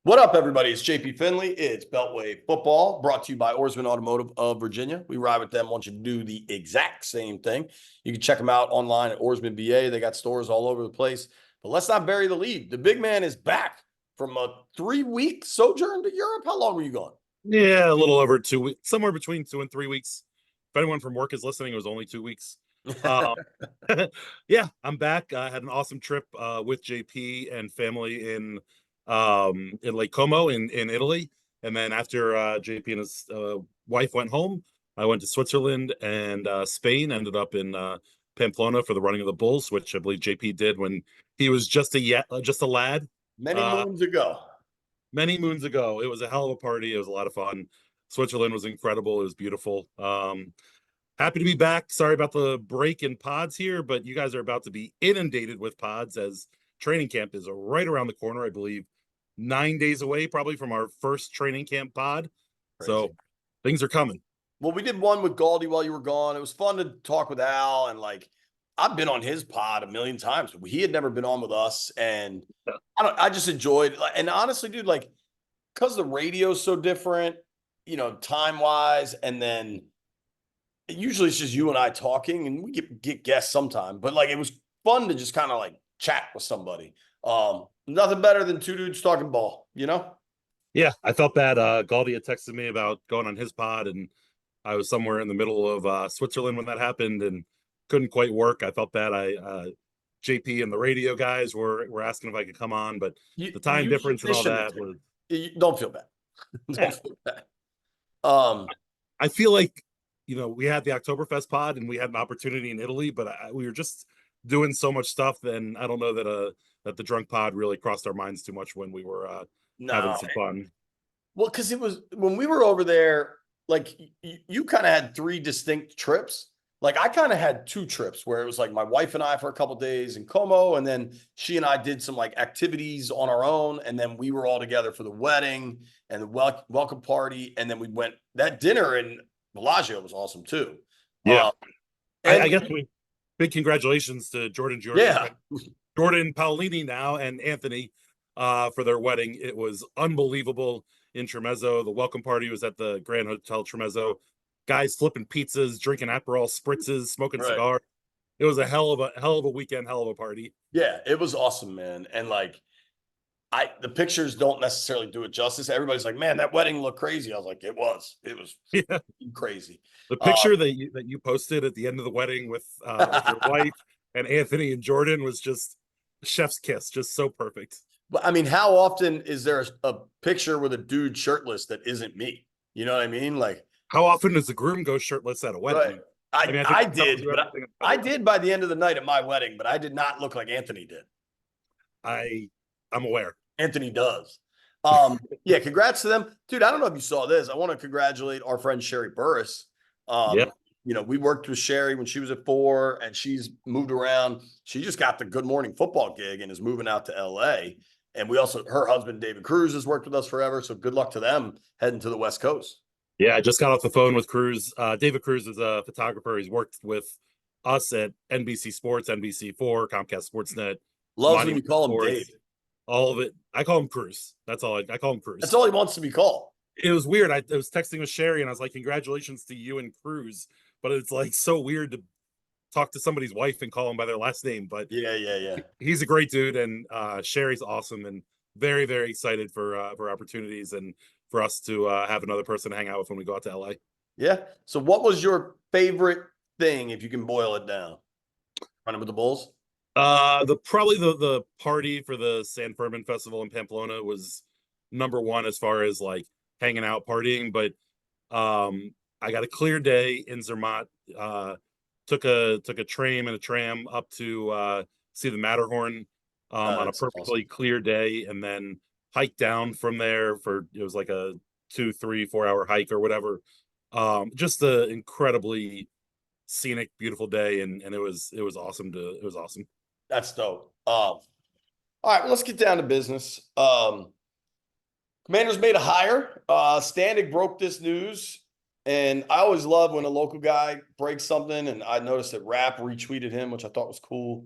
What up, everybody? It's JP Finley. It's Beltway Football, brought to you by Oarsman Automotive of Virginia. We ride with them, want you to do the exact same thing. You can check them out online at Oarsman BA. They got stores all over the place. But let's not bury the lead. The big man is back from a 3-week sojourn to Europe. How long were you gone? Yeah, a little over 2 weeks, somewhere between 2 and 3 weeks. If anyone from work is listening, it was only 2 weeks. Um, yeah, I'm back. I had an awesome trip with JP and family in Lake Como in Italy. And then after JP and his wife went home, I went to Switzerland and Spain, ended up in Pamplona for the running of the bulls, which I believe JP did when he was just a lad. Many Uh, moons ago. many moons ago. It was a hell of a party. It was a lot of fun. Switzerland was incredible. It was beautiful. Happy to be back. Sorry about the break in pods here, but you guys are about to be inundated with pods as training camp is right around the corner. I believe 9 days away, probably from our first training camp pod. Crazy. So things are coming. Well, we did one with Galdi while you were gone. It was fun to talk with Al, and I've been on his pod a million times. He had never been on with us, and I just enjoyed. And honestly, dude, because the radio's so different, time wise, and then usually it's just you and I talking, and we get guests sometime. But it was fun to just kind of chat with somebody. Nothing better than two dudes talking ball, Yeah, I felt bad. Galdi had texted me about going on his pod, and I was somewhere in the middle of Switzerland when that happened and couldn't quite work. I felt bad. JP and the radio guys were asking if I could come on, but the time difference and all that was. Don't feel bad. Don't feel bad. I feel like we had the Oktoberfest pod and we had an opportunity in Italy, but we were just doing so much stuff. Then I don't know that the drunk pod really crossed our minds too much when we were having some fun. Well, because it was when we were over there. You kind of had 3 distinct trips. I kind of had 2 trips where it was my wife and I for a couple days in Como, and then she and I did some activities on our own, and then we were all together for the wedding and the welcome party, and then we went that dinner in Bellagio was awesome too. Yeah, I guess big congratulations to Jordan, Paolini now, and Anthony for their wedding. It was unbelievable. In Tremezzo, the welcome party was at the Grand Hotel Tremezzo. Guys flipping pizzas, drinking Aperol spritzes, smoking cigars. It was a hell of a weekend, hell of a party. Yeah, it was awesome, man. And the pictures don't necessarily do it justice. Everybody's like, man, that wedding looked crazy. I was like, it was crazy. The picture that you posted at the end of the wedding with your wife and Anthony and Jordan was just chef's kiss, just so perfect. But I mean, how often is there a picture with a dude shirtless that isn't me? You know what I mean? How often does the groom go shirtless at a wedding? Right. I did, but I did by the end of the night at my wedding, but I did not look like Anthony did. I'm aware. Anthony does. Yeah, congrats to them. Dude, I don't know if you saw this. I want to congratulate our friend Sherry Burris. We worked with Sherry when she was at 4, and she's moved around. She just got the Good Morning Football gig and is moving out to LA. And her husband, David Cruz, has worked with us forever. So good luck to them heading to the West Coast. Yeah, I just got off the phone with Cruz. David Cruz is a photographer. He's worked with us at NBC Sports, NBC4, Comcast Sportsnet. Loves when you call him Dave. All of it. I call him Cruz. That's all. I call him Cruz. That's all he wants to be called. It was weird. I was texting with Sherry, and I was like, congratulations to you and Cruz. But it's so weird to talk to somebody's wife and call him by their last name. But yeah. He's a great dude, and Sherry's awesome, and very, very excited for opportunities and for us to have another person to hang out with when we go out to LA. Yeah. So what was your favorite thing, if you can boil it down? Running with the Bulls? Probably the party for the San Fermin Festival in Pamplona was number one as far as hanging out partying. But I got a clear day in Zermatt. Took a train and a tram up to see the Matterhorn on a perfectly clear day, and then hiked down from there it was like a 2, 3, 4 hour hike or whatever. Just an incredibly scenic, beautiful day, and it was awesome. It was awesome. That's dope. All right, well, let's get down to business. Commanders made a hire. Standig broke this news. And I always love when a local guy breaks something, and I noticed that Rap retweeted him, which I thought was cool.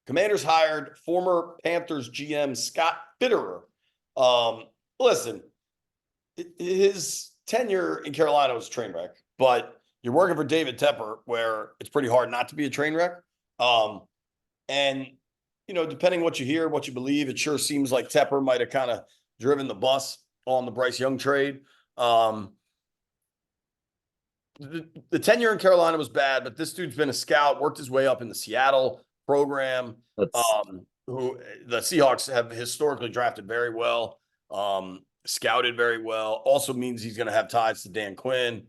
Commanders hired former Panthers GM Scott Fitterer Listen, his tenure in Carolina was a train wreck, but you're working for David Tepper, where it's pretty hard not to be a train wreck. And depending what you hear, what you believe, it sure seems like Tepper might have kind of driven the bus on the Bryce Young trade. The tenure in Carolina was bad, but this dude's been a scout, worked his way up in the Seattle program. Who the Seahawks have historically drafted very well, scouted very well. Also means he's going to have ties to Dan Quinn.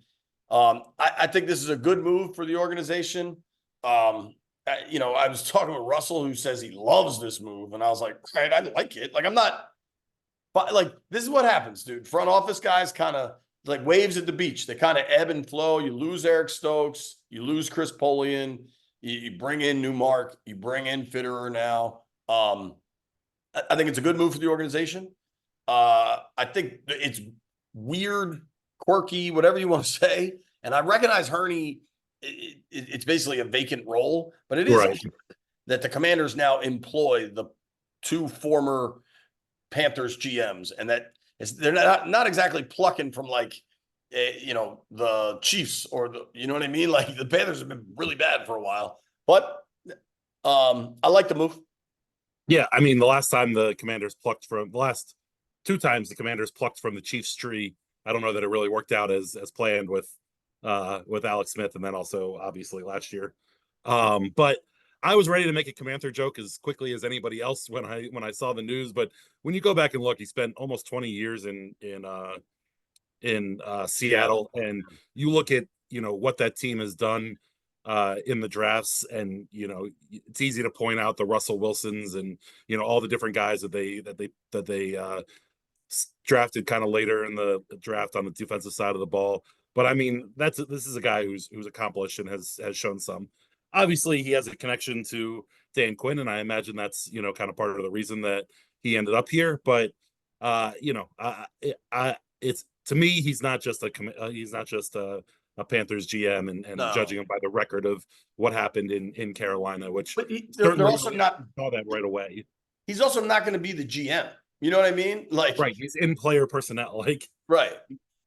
I think this is a good move for the organization. I was talking with Russell, who says he loves this move, and I was like, right, I like it. Like, I'm not, but like, this is what happens, dude. Front office guys kind of like waves at the beach. They kind of ebb and flow. You lose Eric Stokes, you lose Chris Polian, you bring in Newmark, you bring in Fitterer now. I think it's a good move for the organization. I think it's weird, quirky, whatever you want to say. And I recognize Hurney, it's basically a vacant role, but it is Right. that the Commanders now employ the two former Panthers GMs, and that they're not exactly plucking from like, the Chiefs or you know what I mean? Like, the Panthers have been really bad for a while, but I like the move. Yeah, I mean, the last time the Commanders plucked from the last two times the Commanders plucked from the Chiefs tree, I don't know that it really worked out as planned with Alex Smith, and then also obviously last year. But I was ready to make a Commander joke as quickly as anybody else when I saw the news. But when you go back and look, he spent almost 20 years in Seattle, and you look at what that team has done in the drafts, and it's easy to point out the Russell Wilsons and all the different guys that they drafted kind of later in the draft on the defensive side of the ball. But I mean, this is a guy who's accomplished and has shown some. Obviously, he has a connection to Dan Quinn, and I imagine that's kind of part of the reason that he ended up here. But it's, to me, he's not just a Panthers GM, and No. judging him by the record of what happened in Carolina, which they're also not saw that right away. He's also not going to be the GM. You know what I mean? Like, right, he's in player personnel. Like, right.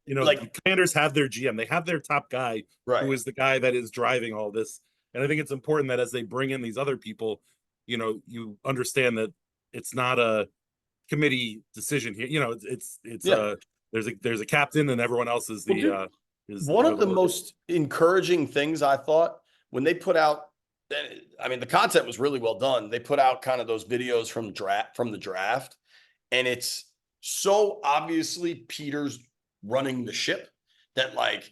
Like, the Commanders have their GM, they have their top guy, right, who is the guy that is driving all this. And I think it's important that as they bring in these other people, you understand that it's not a committee decision here. There's a captain, and everyone else is the one of the most encouraging things I thought when they put out. I mean, the content was really well done. They put out kind of those videos from the draft, and it's so obviously Peters running the ship that, like,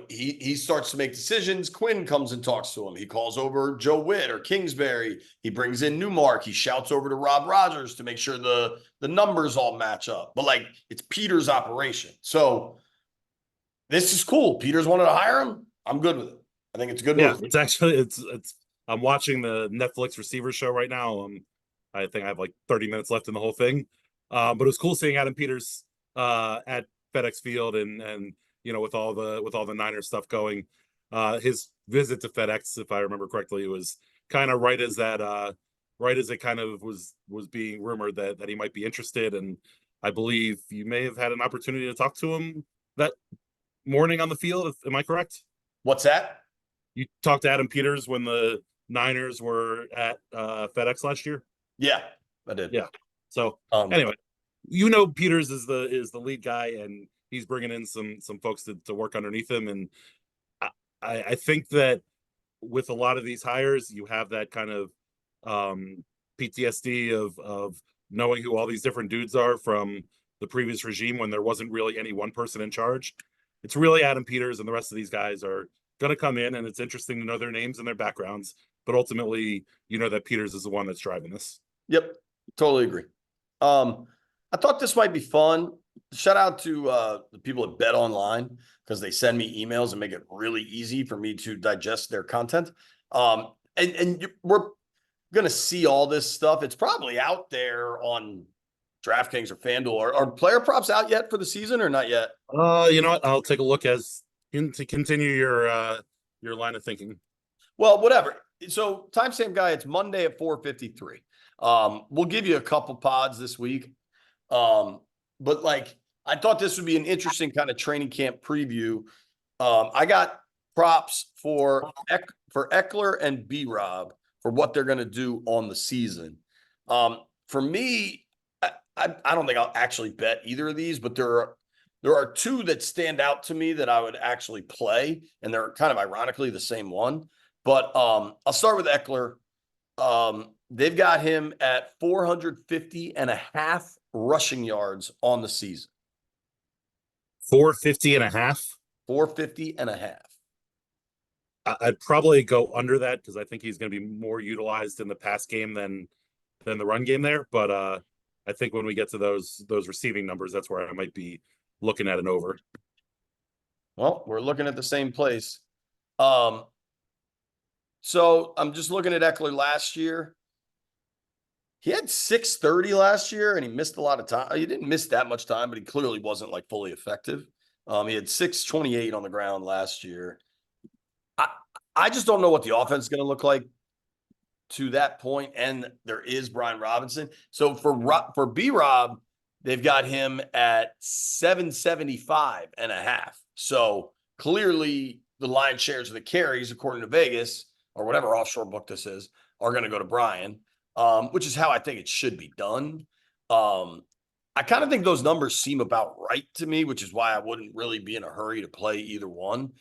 he starts to make decisions. Quinn comes and talks to him. He calls over Joe Witt or Kingsbury. He brings in Newmark. He shouts over to Rob Rogers to make sure the numbers all match up. But, like, it's Peters' operation. So this is cool. Peters wanted to hire him. I'm good with it. I think it's a good move. It's actually I'm watching the Netflix Receiver show right now. I think I have like 30 minutes left in the whole thing. But it was cool seeing Adam Peters at FedEx Field, and with all the Niners stuff going. His visit to FedEx, if I remember correctly, was kind of right as it kind of was being rumored that he might be interested. And I believe you may have had an opportunity to talk to him that morning on the field. Am I correct? What's that? You talked to Adam Peters when the Niners were at FedEx last year? Yeah, I did. Yeah. So anyway, Peters is the lead guy, and he's bringing in some folks to work underneath him. And I think that with a lot of these hires, you have that kind of PTSD of knowing who all these different dudes are from the previous regime, when there wasn't really any one person in charge. It's really Adam Peters, and the rest of these guys are going to come in, and it's interesting to know their names and their backgrounds. But ultimately, that Peters is the one that's driving this. Yep, totally agree. I thought this might be fun. Shout out to the people at Bet Online, because they send me emails and make it really easy for me to digest their content. And we're going to see all this stuff. It's probably out there on DraftKings or FanDuel. Are player props out yet for the season or not yet? You know what? I'll take a look to continue your line of thinking. Well, whatever. So, timestamp guy, it's Monday at 4:53. We'll give you a couple pods this week. But like, I thought this would be an interesting kind of training camp preview. I got props for Ekeler and BRob for what they're going to do on the season. For me, I don't think I'll actually bet either of these, but there are two that stand out to me that I would actually play, and they're kind of ironically the same one. But I'll start with Ekeler. They've got him at 450.5 rushing yards on the season. 450.5. 450.5. I'd probably go under that because I think he's going to be more utilized in the pass game than the run game there. But I think when we get to those receiving numbers, that's where I might be looking at an over. Well, we're looking at the same place. So I'm just looking at Ekeler last year. He had 630 last year, and he missed a lot of time. He didn't miss that much time, but he clearly wasn't like fully effective. He had 628 on the ground last year. I just don't know what the offense is going to look like to that point, and there is Brian Robinson. So for BRob, they've got him at 775.5. So clearly the lion's shares of the carries, according to Vegas, or whatever offshore book this is, are going to go to Brian, which is how I think it should be done. I kind of think those numbers seem about right to me, which is why I wouldn't really be in a hurry to play either one.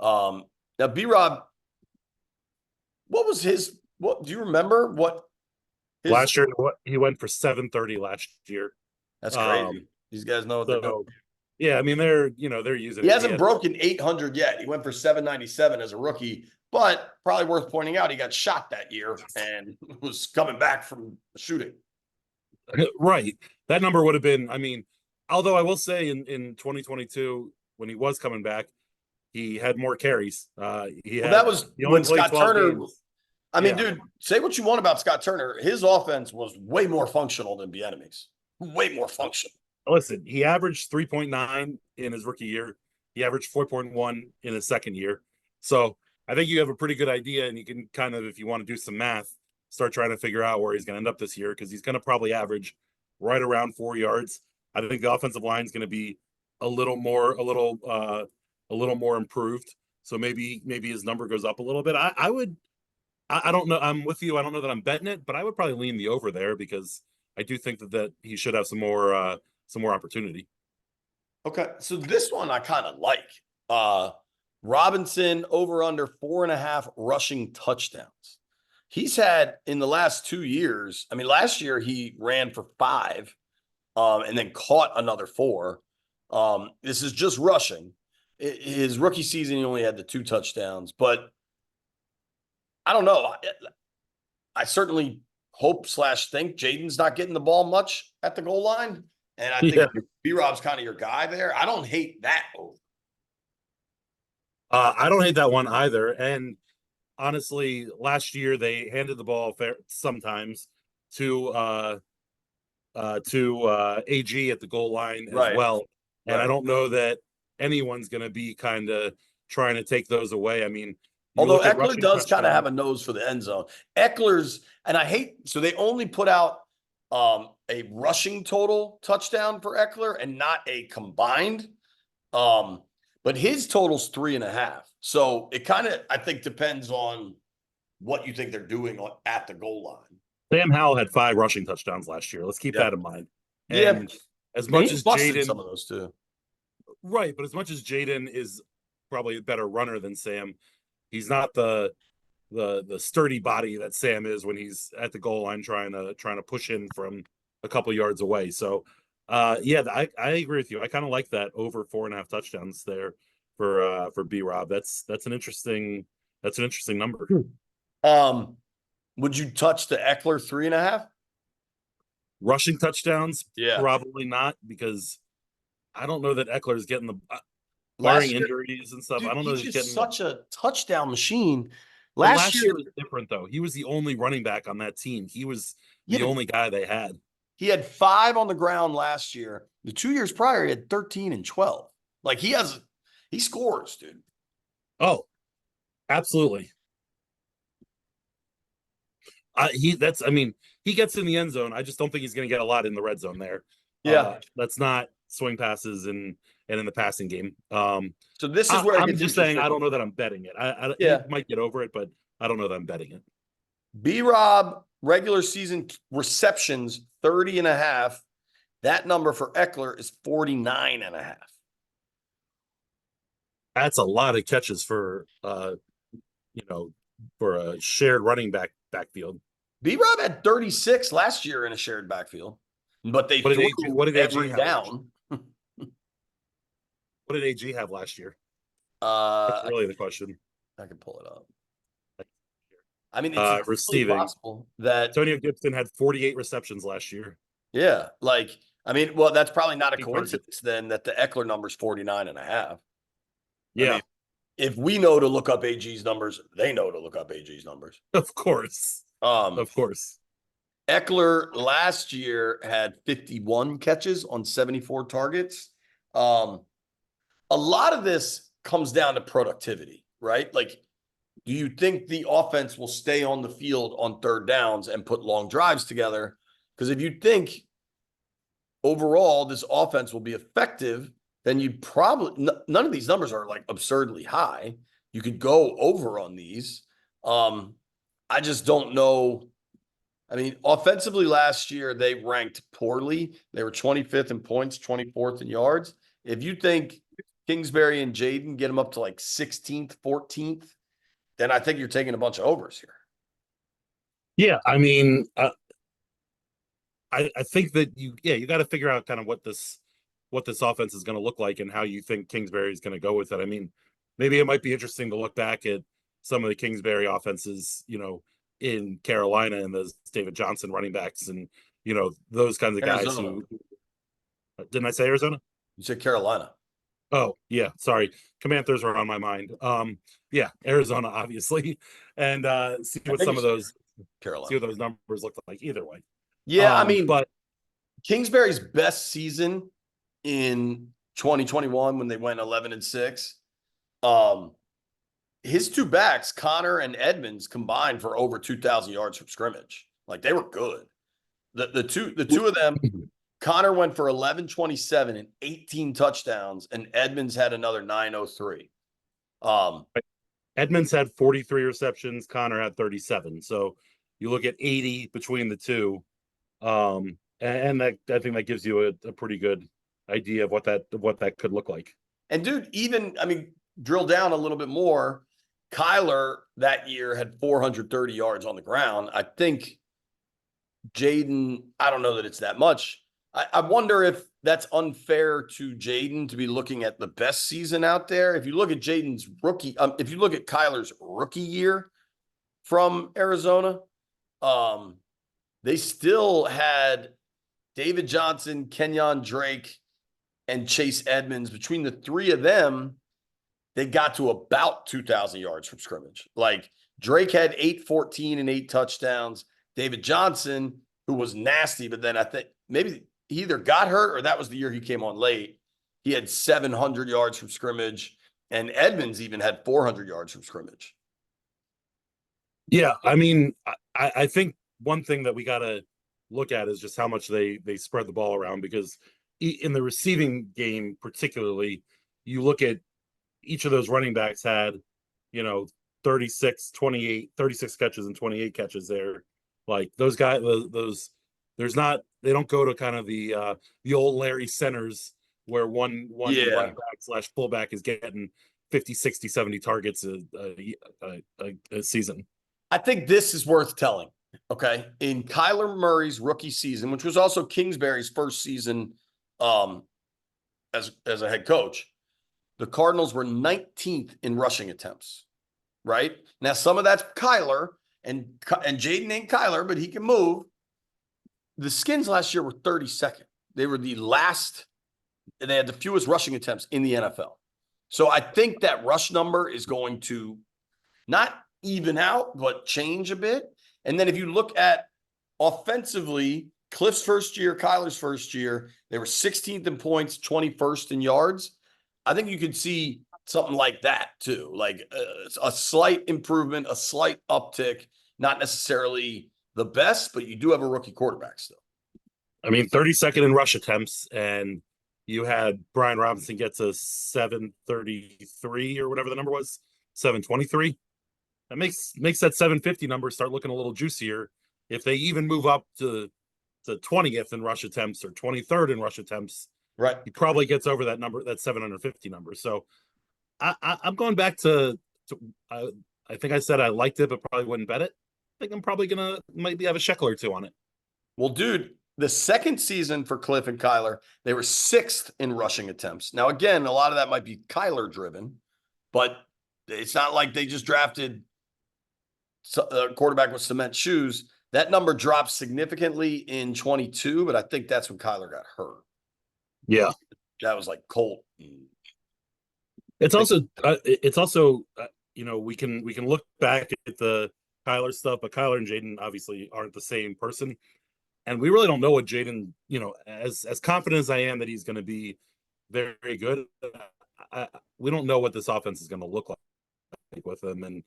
Now, BRob, what was his? What do you remember? What last year? What he went for 730 last year. That's crazy. These guys know what they're doing. Yeah, I mean they're using. He hasn't broken 800 yet. He went for 797 as a rookie, but probably worth pointing out he got shot that year and was coming back from shooting. Right, that number would have been. I mean, although I will say in 2022 when he was coming back, he had more carries. That was when Scott Turner. Games. I mean, dude, say what you want about Scott Turner. His offense was way more functional than Bieniemy's. Way more functional. Listen, he averaged 3.9 in his rookie year. He averaged 4.1 in his second year. So I think you have a pretty good idea, and you can kind of, if you want to do some math, start trying to figure out where he's going to end up this year because he's going to probably average right around 4 yards. I think the offensive line is going to be a little more improved. So maybe his number goes up a little bit. I don't know. I'm with you. I don't know that I'm betting it, but I would probably lean the over there because I do think that he should have some more opportunity. Okay, so this one I kind of like. Robinson over under 4.5 rushing touchdowns. He's had in the last 2 years. I mean, last year he ran for 5, and then caught another 4. This is just rushing. His rookie season, he only had the 2 touchdowns, but I don't know. I certainly hope / think Jaden's not getting the ball much at the goal line. And I think BRob's kind of your guy there. I don't hate that over. I don't hate that one either. And honestly, last year they handed the ball sometimes to AG at the goal line as well. And I don't know that anyone's going to be kind of trying to take those away. I mean, although Ekeler does kind of have a nose for the end zone. Ekeler's, and so they only put out a rushing total touchdown for Ekeler and not a combined. But his total's 3.5. So it kind of, I think, depends on what you think they're doing at the goal line. Sam Howell had 5 rushing touchdowns last year. Let's keep that in mind. And as much as Jaden, some of those too. Right, but as much as Jaden is probably a better runner than Sam, he's not the sturdy body that Sam is when he's at the goal line trying to push in from a couple yards away. So I agree with you. I kind of like that over 4.5 touchdowns there for BRob. That's an interesting number. Would you touch the Ekeler 3.5 rushing touchdowns? Probably not, because I don't know that Eckler's getting the barring injuries and stuff. Dude, I don't know. He's just such a touchdown machine. Last year was different though. He was the only running back on that team. He was the only guy they had. He had 5 on the ground last year. The 2 years prior, he had 13 and 12. Like he scores, dude. Oh, absolutely. He gets in the end zone. I just don't think he's going to get a lot in the red zone there. Yeah. That's not swing passes and in the passing game. So this is where it I'm gets just saying interesting. I don't know that I'm betting it. He Yeah. might get over it, but I don't know that I'm betting it. BRob regular season receptions 30 and a half. That number for Ekeler is 49 and a half. That's a lot of catches for for a shared running backfield. BRob had 36 last year in a shared backfield, but they threw What did every AG have? down. What did AG have last year? That's I really the question. can pull it up. I mean, it's entirely Receiving. possible that Antonio Gibson had 48 receptions last year. yeah, like I mean, well, that's probably not a Target. coincidence then that the Ekeler number's 49 and a half. Yeah, I mean, if we know to look up AG's numbers, they know to look up AG's numbers. of course. Of course. Ekeler last year had 51 catches on 74 targets. A lot of this comes down to productivity, right? Like, do you think the offense will stay on the field on third downs and put long drives together? Because if you think overall this offense will be effective, then you'd probably none of these numbers are like absurdly high. You could go over on these. I just don't know. I mean, offensively last year, they ranked poorly. They were 25th in points, 24th in yards. If you think Kingsbury and Jaden get them up to like 16th, 14th, then I think you're taking a bunch of overs here. Yeah, I mean, I think that you got to figure out kind of what this offense is going to look like and how you think Kingsbury is going to go with it. I mean, maybe it might be interesting to look back at some of the Kingsbury offenses, in Carolina and those David Johnson running backs and those kinds of guys who didn't I say Arizona? You said Carolina. Oh, yeah, sorry. Commanders were on my mind. Yeah, Arizona, obviously. And see what some of those Carolina. See what those numbers look like either way. Yeah, I mean, but Kingsbury's best season in 2021 when they went 11-6. His two backs, Connor and Edmonds, combined for over 2,000 yards from scrimmage. Like they were good. The two of them, Connor went for 11-27 and 18 touchdowns, and Edmonds had another 903. Edmonds had 43 receptions, Connor had 37. So you look at 80 between the two. And that I think that gives you a pretty good idea of what that could look like. And dude, even drill down a little bit more. Kyler that year had 430 yards on the ground. I think Jaden, I don't know that it's that much. I wonder if that's unfair to Jaden to be looking at the best season out there. If you look at Jaden's rookie, if you look at Kyler's rookie year from Arizona, they still had David Johnson, Kenyon Drake, and Chase Edmonds. Between the three of them, they got to about 2,000 yards from scrimmage. Like Drake had 814 and 8 touchdowns. David Johnson, who was nasty, but then I think maybe he either got hurt or that was the year he came on late. He had 700 yards from scrimmage, and Edmonds even had 400 yards from scrimmage. Yeah, I mean, I think one thing that we got to look at is just how much they spread the ball around, because in the receiving game particularly, you look at each of those running backs had 36 catches and 28 catches there. Like those guys, they don't go to kind of the old Larry centers where one running back / fullback is getting 50, 60, 70 targets a season. I think this is worth telling. Okay. In Kyler Murray's rookie season, which was also Kingsbury's first season as a head coach, the Cardinals were 19th in rushing attempts, right? Now, some of that's Kyler, and Jaden ain't Kyler, but he can move. The Skins last year were 32nd. They were the last, and they had the fewest rushing attempts in the NFL. So I think that rush number is going to not even out, but change a bit. And then if you look at offensively, Kliff's first year, Kyler's first year, they were 16th in points, 21st in yards. I think you could see something like that too, like a slight improvement, a slight uptick, not necessarily the best, but you do have a rookie quarterback still. I mean, 32nd in rush attempts, and you had Brian Robinson get to 733 or whatever the number was, 723. That makes that 750 number start looking a little juicier if they even move up to 20th in rush attempts or 23rd in rush attempts. Right. He probably gets over that number, that 750 number. So I'm going back to I think I said I liked it, but probably wouldn't bet it. I think I'm probably gonna maybe have a shekel or two on it. Well, dude, the second season for Kliff and Kyler, they were 6th in rushing attempts. Now, again, a lot of that might be Kyler driven, but it's not like they just drafted a quarterback with cement shoes. That number dropped significantly in 22, but I think that's when Kyler got hurt. Yeah, that was like Colt. it's also we can look back at the Kyler stuff, but Kyler and Jaden obviously aren't the same person, and we really don't know what Jaden, as confident as I am that he's going to be very, very good, we don't know what this offense is going to look like with him. And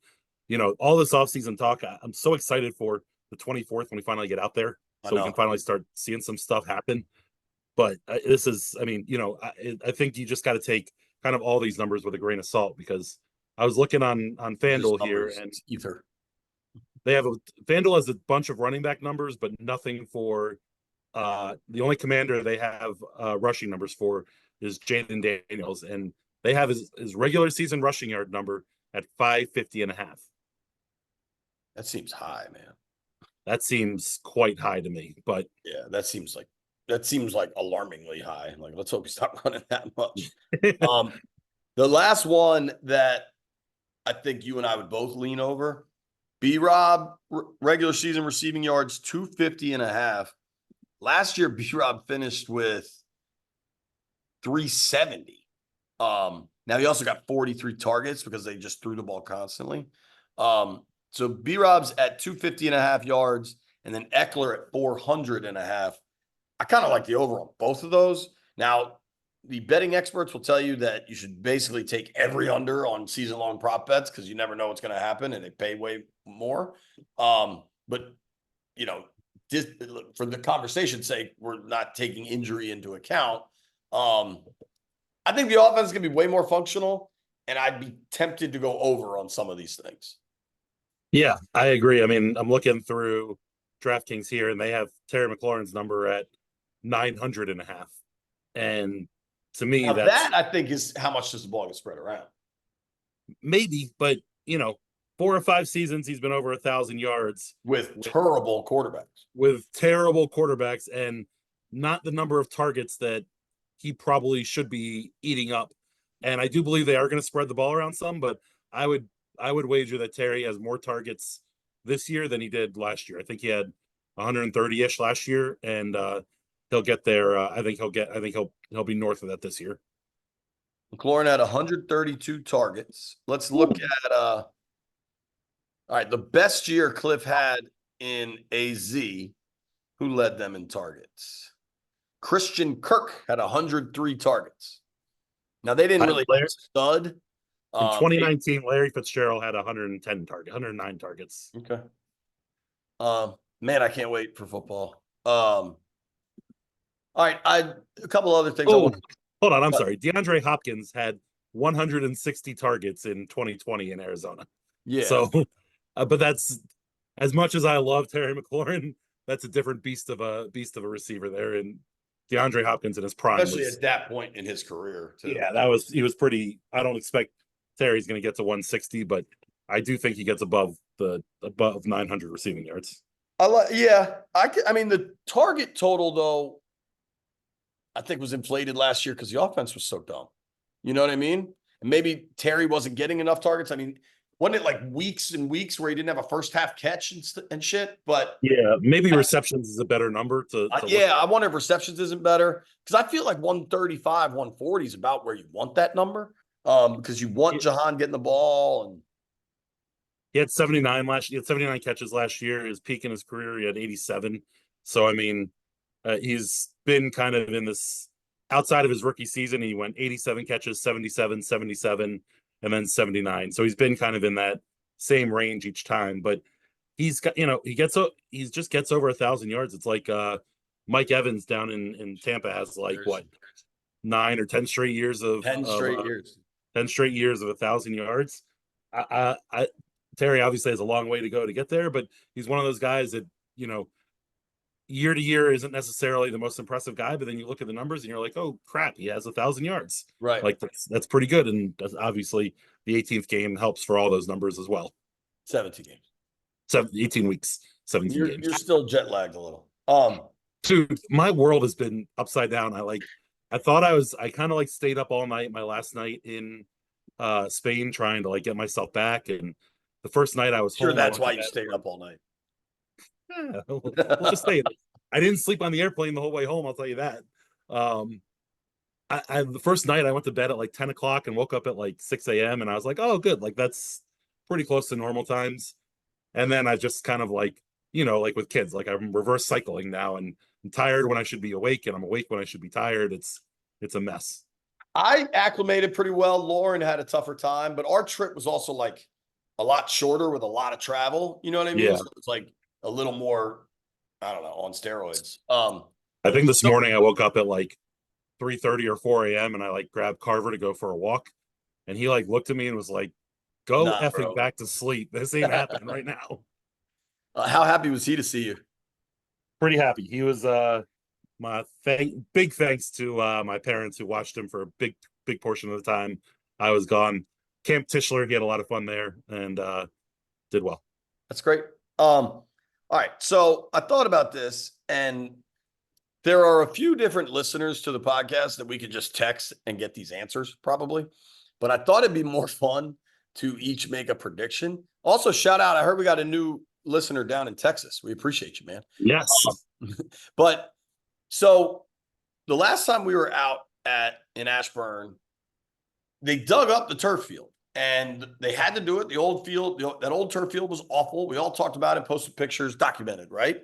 all this offseason talk, I'm so excited for the 24th when we finally get out there, so we can finally start seeing some stuff happen. But this is, I think you just got to take kind of all these numbers with a grain of salt, because I was looking on FanDuel here, and ether. They have FanDuel has a bunch of running back numbers, but nothing for the only commander they have rushing numbers for is Jaden Daniels, and they have his regular season rushing yard number at 550.5. That seems high, man. That seems quite high to me, but yeah, that seems like alarmingly high. Like, let's hope he's not running that much. The last one that I think you and I would both lean over, BRob regular season receiving yards 250.5. Last year, BRob finished with 370. Now he also got 43 targets because they just threw the ball constantly. So BRob's at 250.5 yards, and then Ekeler at 400.5. I kind of like the over on both of those. Now, the betting experts will tell you that you should basically take every under on season-long prop bets because you never know what's going to happen, and they pay way more. But, just for the conversation's sake, we're not taking injury into account. I think the offense is going to be way more functional, and I'd be tempted to go over on some of these things. Yeah, I agree. I mean, I'm looking through DraftKings here, and they have Terry McLaurin's number at 900.5. And to me, now that I think is how much does the ball get spread around? Maybe, but 4 or 5 seasons he's been over 1,000 yards with terrible quarterbacks. With terrible quarterbacks, and not the number of targets that he probably should be eating up. And I do believe they are going to spread the ball around some, but I would wager that Terry has more targets this year than he did last year. I think he had 130-ish last year, and he'll get there. I think he'll be north of that this year. McLaurin had 132 targets. Let's look at all right, the best year Kliff had in AZ. Who led them in targets? Christian Kirk had 103 targets. Now they didn't really stud. In 2019, Larry Fitzgerald had 109 targets. Okay. Man, I can't wait for football. All right, a couple other things. Hold on, I'm sorry. DeAndre Hopkins had 160 targets in 2020 in Arizona. Yeah. So, but that's, as much as I love Terry McLaurin, that's a different beast of a receiver there. And DeAndre Hopkins in his prime, especially at that point in his career, too. Yeah, he was pretty. I don't expect Terry's going to get to 160, but I do think he gets above 900 receiving yards. I mean, the target total, though, I think was inflated last year because the offense was so dumb. You know what I mean? And maybe Terry wasn't getting enough targets. I mean, wasn't it like weeks and weeks where he didn't have a first half catch and shit? But yeah, maybe receptions is a better number to I wonder if receptions isn't better, because I feel like 135, 140 is about where you want that number. Because you want Jahan getting the ball, and he had 79 last year. He had 79 catches last year. His peak in his career, he had 87. So I mean, he's been kind of in this, outside of his rookie season, he went 87 catches, 77, 77, and then 79. So he's been kind of in that same range each time. But he's got, he just gets over 1,000 yards. It's like Mike Evans down in Tampa has like what 9 or 10 straight years of 10 straight years. 10 straight years of 1,000 yards. Terry obviously has a long way to go to get there, but he's one of those guys that, year to year isn't necessarily the most impressive guy, but then you look at the numbers and you're like, oh crap, he has 1,000 yards. Right. Like that's pretty good. And that's obviously the 18th game helps for all those numbers as well. 17 games. 18 weeks, 17 games. You're still jet lagged a little. Dude, my world has been upside down. I kind of like stayed up all night my last night in Spain trying to like get myself back. And the first night I was sure home, that's why you stayed up all night. Yeah, we'll just say I didn't sleep on the airplane the whole way home. I'll tell you that. The first night I went to bed at like 10 o'clock and woke up at like 6 a.m. and I was like, oh, good. Like that's pretty close to normal times. And then I just kind of like, like with kids, like I'm reverse cycling now and I'm tired when I should be awake and I'm awake when I should be tired. It's a mess. I acclimated pretty well. Lauren had a tougher time, but our trip was also like a lot shorter with a lot of travel. You know what I mean? Yeah. So it's like a little more, I don't know, on steroids. I think this morning I woke up at like 3:30 or 4 a.m. and I like grabbed Carver to go for a walk. And he like looked at me and was like, go effing back to sleep. This ain't happening right now. How happy was he to see you? Pretty happy. He was big thanks to my parents who watched him for a big portion of the time I was gone. Camp Tischler, he had a lot of fun there and did well. That's great. All right. So I thought about this, and there are a few different listeners to the podcast that we could just text and get these answers probably. But I thought it'd be more fun to each make a prediction. Also, shout out. I heard we got a new listener down in Texas. We appreciate you, man. Yes. But so the last time we were out in Ashburn, they dug up the turf field. And they had to do it. The old field, that old turf field was awful. We all talked about it, posted pictures, documented, right?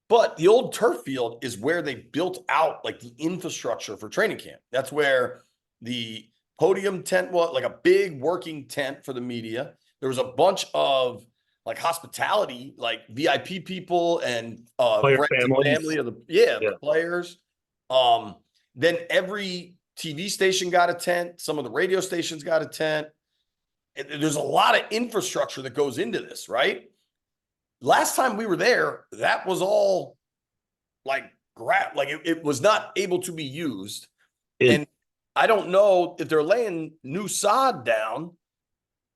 But the old turf field is where they built out like the infrastructure for training camp. That's where the podium tent was, like a big working tent for the media. There was a bunch of like hospitality, like VIP people and Player family of the players. Then every TV station got a tent. Some of the radio stations got a tent. There's a lot of infrastructure that goes into this, right? Last time we were there, that was all like it was not able to be used. And I don't know if they're laying new sod down.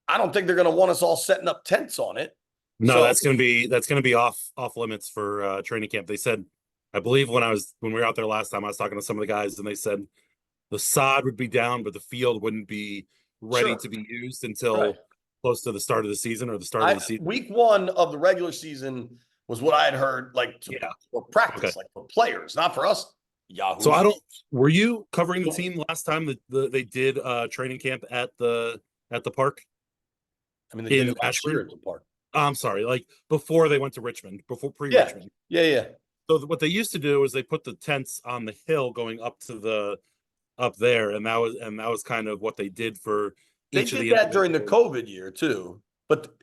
I don't think they're going to want us all setting up tents on it. No, so, that's going to be off limits for training camp. They said, I believe when we were out there last time, I was talking to some of the guys and they said the sod would be down, but the field wouldn't be ready to be used until close to the start of the season or the start of the season. Week 1 of the regular season was what I had heard, like for practice, like for players, not for us. Yahoo. So were you covering the team last time that they did training camp at the park? I mean, they did it last year at the park. I'm sorry, like before they went to Richmond, before pre-Richmond. Yeah. So what they used to do is they put the tents on the hill going up there, and that was kind of what they did for each of the. They did that during the COVID year too. But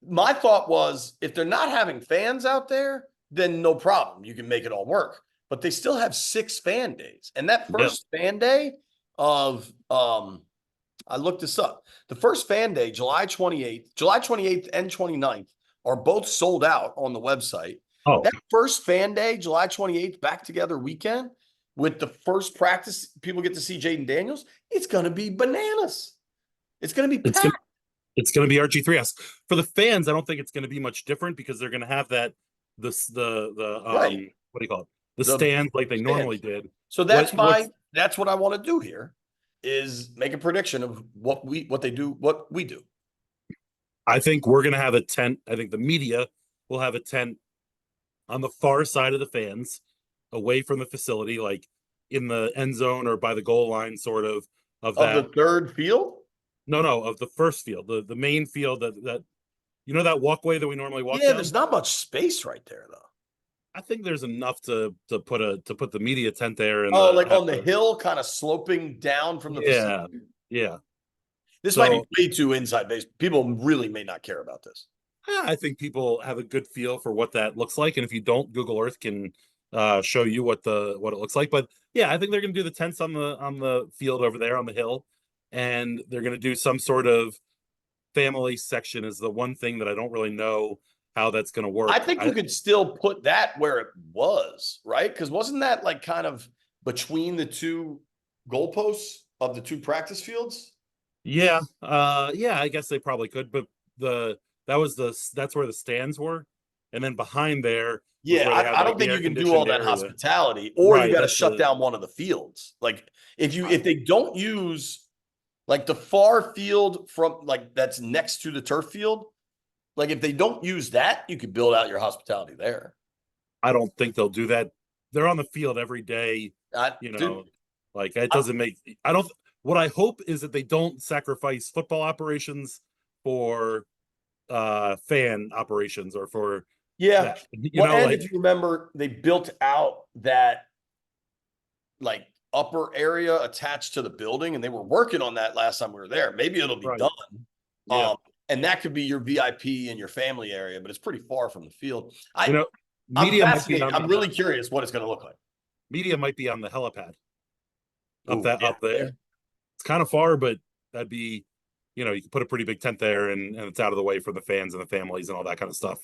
my thought was, if they're not having fans out there, then no problem. You can make it all work. But they still have 6 fan days, and that first fan day of I looked this up. The first fan day, July 28th and 29th, are both sold out on the website. Oh. That first fan day, July 28th, back together weekend, with the first practice, people get to see Jaden Daniels. It's going to be bananas. It's going to be packed. It's going to be RG3S. For the fans, I don't think it's going to be much different because they're going to have the what do you call it? The stands like they normally did. So that's what I want to do here, is make a prediction of what we do. I think we're going to have a tent. I think the media will have a tent on the far side of the fans, away from the facility, like in the end zone or by the goal line, sort of the third field. No, of the first field, the main field that that walkway that we normally walk down? There's not much space right there though. I think there's enough to put the media tent there. And on the hill, kind of sloping down from the facility. Yeah. This might be way too inside base. People really may not care about this. I think people have a good feel for what that looks like, and if you don't, Google Earth can show you what it looks like. But yeah, I think they're going to do the tents on the field over there on the hill, and they're going to do some sort of family section. Is the one thing that I don't really know how that's going to I work. think you could still put that where it was, right? Because wasn't that like kind of between the two goalposts of the two practice fields? Yeah, yeah, I guess they probably could, but the that's where the stands were, and then behind there was Yeah, where they had I like don't the think air you can do all conditioned that area. hospitality, or you Right, got to that's shut the down one of the fields. Like if they don't use like the far field from like that's next to the turf field, like if they don't use that, you could build out your hospitality there. I don't think they'll do that. They're on the field every day, you Dude, know, like it doesn't make. I don't. What I hope is that they don't sacrifice football operations for fan operations or for yeah. that. Well, and Like if you remember, they built out that like upper area attached to the building, and they were working on that last time we were there. Maybe it'll be right, done. yeah. And that could be your VIP and your family area, but it's pretty far from the field. You know, I'm media might be fascinated. on I'm really curious what it's going to look like. media might be on the helipad Ooh, yeah, up there. It's kind of far, but that'd be, you can put a pretty big tent there, and it's out of the way for the fans and the families and all that kind of stuff.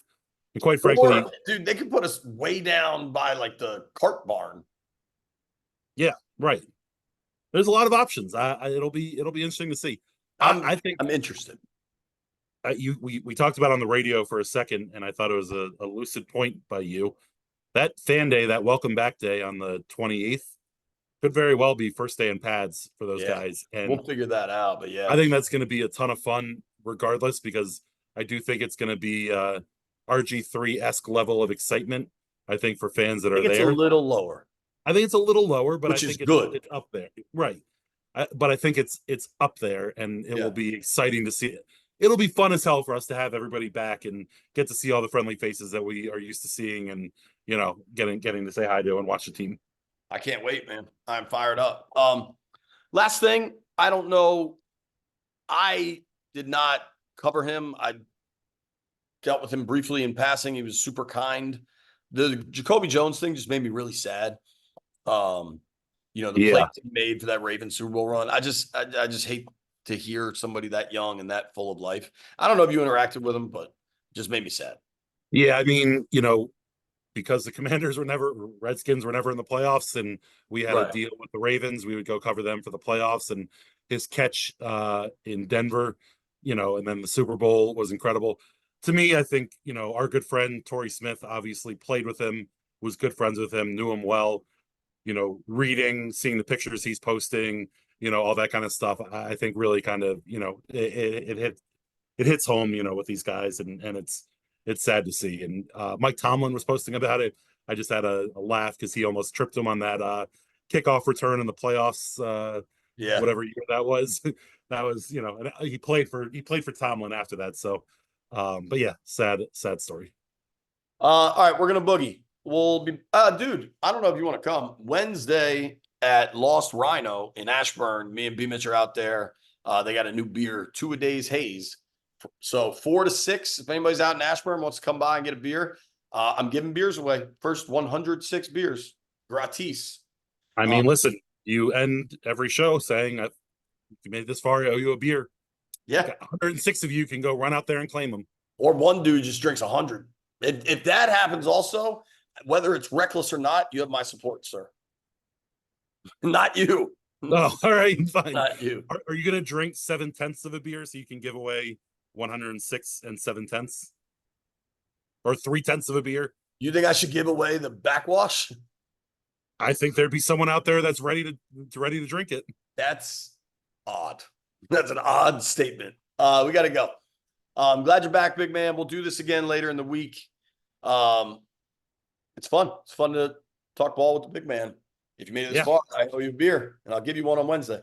And quite frankly, or dude, they could put us way down by like the cart barn. yeah, right. There's a lot of options. It'll be interesting to see. I think I'm interested. we talked about on the radio for a second, and I thought it was a lucid point by you. That fan day, that welcome back day on the 28th, could very well be first day in pads for those Yeah, guys, and we'll figure that out. But I yeah, think that's going to be a ton of fun, regardless, because I do think it's going to be RG3-esque level of excitement. I think for fans that I are think it's a there, little lower, I think it's a little lower, but I which is think good. it's up there, right? But I think it's up there, and it will Yeah. be exciting to see it. It'll be fun as hell for us to have everybody back and get to see all the friendly faces that we are used to seeing, and getting to say hi to and watch the team. I can't wait, man. I'm fired up. Last thing, I don't know. I did not cover him. I dealt with him briefly in passing. He was super kind. The Jacoby Jones thing just made me really sad. Um, the Yeah, plays he made for that Ravens Super Bowl run. I just hate to hear somebody that young and that full of life. I don't know if you interacted with him, but it just made me sad. yeah. I mean, because the Redskins were never in the playoffs, and we had a Right. deal with the Ravens, we would go cover them for the playoffs, and his catch in Denver, and then the Super Bowl was incredible. To me, I think, our good friend Torrey Smith obviously played with him, was good friends with him, knew him well, reading, seeing the pictures he's posting, all that kind of stuff. I think really kind of, it hits home, with these guys, and it's sad to see. And Mike Tomlin was posting about it. I just had a laugh because he almost tripped him on that kickoff return in the playoffs, Yeah. whatever year that was. That was, and he played for Tomlin after that. So, but yeah, sad story. All right, we're gonna boogie. We'll be dude, I don't know if you want to come Wednesday at Lost Rhino in Ashburn. Me and B Mitch are out there. They got a new beer, 2-a-days haze. So 4 to 6. If anybody's out in Ashburn wants to come by and get a beer, I'm giving beers away. First 106 beers, gratis. I mean, listen, you end every show saying, if you made it this far, I owe you a beer. Yeah. 106 of you can go run out there and claim them. Or one dude just drinks 100. If that happens also, whether it's reckless or not, you have my support, sir. Not you. Oh, all right, fine. Not you. Are you going to drink 7/10 of a beer so you can give away 106 and 7/10, or 3/10 of a beer? You think I should give away the backwash? I think there'd be someone out there that's ready to drink it. That's odd. That's an odd statement. We got to go. I'm glad you're back, big man. We'll do this again later in the week. It's fun. It's fun to talk ball with the big man. If you made it this far, I owe you a beer, and I'll give you one on Wednesday.